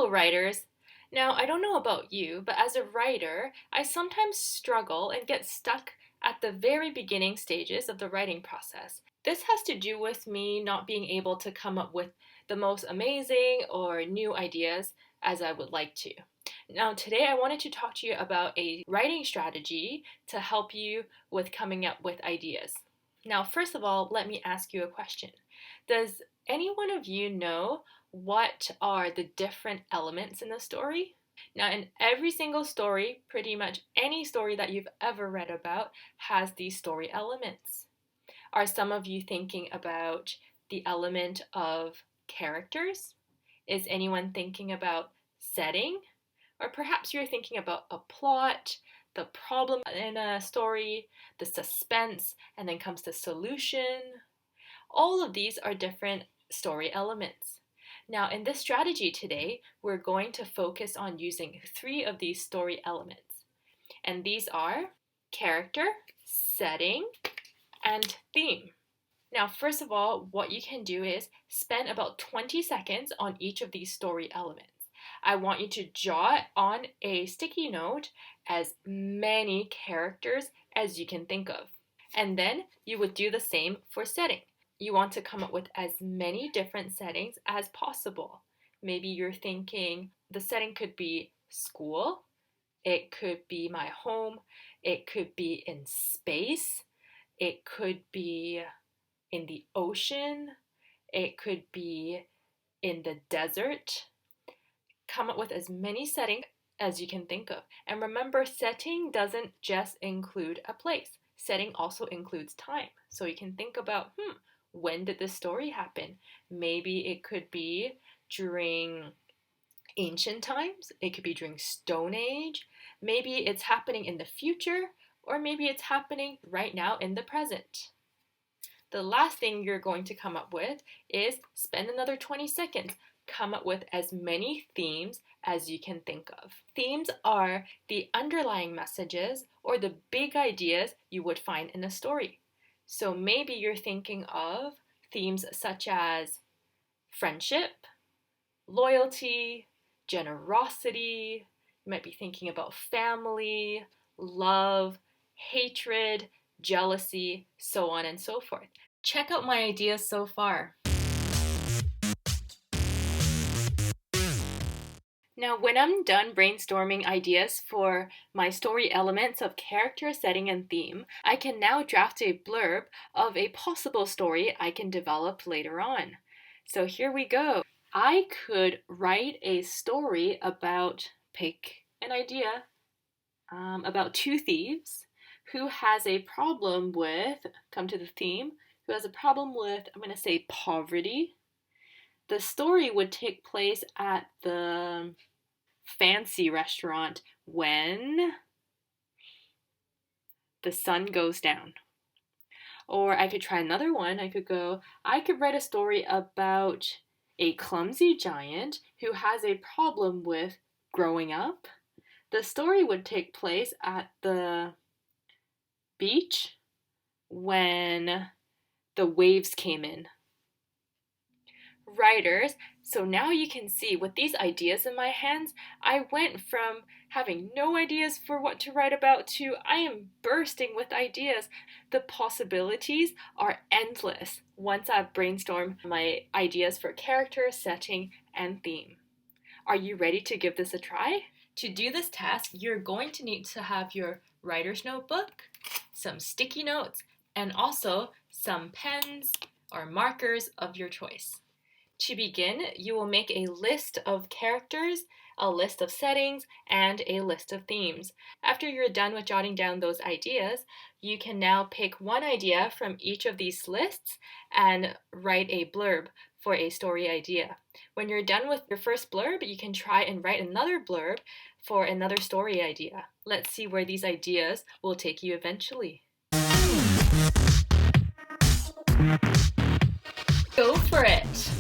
Hello, writers. Now, I don't know about you, but as a writer, I sometimes struggle and get stuck at the very beginning stages of the writing process. This has to do with me not being able to come up with the most amazing or new ideas as I would like to. Now, today I wanted to talk to you about a writing strategy to help you with coming up with ideas. Now, first of all, let me ask you a question. Does any one of you know what are the different elements in the story? Now, in every single story, pretty much any story that you've ever read about has these story elements. Are some of you thinking about the element of characters? Is anyone thinking about setting? Or perhaps you're thinking about a plot, the problem in a story, the suspense, and then comes the solution. All of these are different story elements. Now, in this strategy today, we're going to focus on using 3 of these story elements. And these are character, setting, and theme. Now, first of all, what you can do is spend about 20 seconds on each of these story elements. I want you to jot on a sticky note as many characters as you can think of. And then you would do the same for setting. You want to come up with as many different settings as possible. Maybe you're thinking the setting could be school, it could be my home, it could be in space, it could be in the ocean, it could be in the desert. Come up with as many settings as you can think of. And remember, setting doesn't just include a place. Setting also includes time. So you can think about, when did this story happen? Maybe it could be during ancient times. It could be during Stone Age. Maybe it's happening in the future, or maybe it's happening right now in the present. The last thing you're going to come up with is spend another 20 seconds. Come up with as many themes as you can think of. Themes are the underlying messages or the big ideas you would find in a story. So maybe you're thinking of themes such as friendship, loyalty, generosity. You might be thinking about family, love, hatred, jealousy, so on and so forth. Check out my ideas so far. Now, when I'm done brainstorming ideas for my story elements of character, setting, and theme, I can now draft a blurb of a possible story I can develop later on. So here we go. I could write a story about, pick an idea, about 2 thieves who has a problem with, come to the theme, who has a problem with, I'm going to say poverty. The story would take place at the fancy restaurant when the sun goes down. Or I could try another one. I could write a story about a clumsy giant who has a problem with growing up. The story would take place at the beach when the waves came in. Writers, so now you can see with these ideas in my hands, I went from having no ideas for what to write about to I am bursting with ideas. The possibilities are endless once I've brainstormed my ideas for character, setting, and theme. Are you ready to give this a try? To do this task, you're going to need to have your writer's notebook, some sticky notes, and also some pens or markers of your choice. To begin, you will make a list of characters, a list of settings, and a list of themes. After you're done with jotting down those ideas, you can now pick one idea from each of these lists and write a blurb for a story idea. When you're done with your first blurb, you can try and write another blurb for another story idea. Let's see where these ideas will take you eventually. Go for it!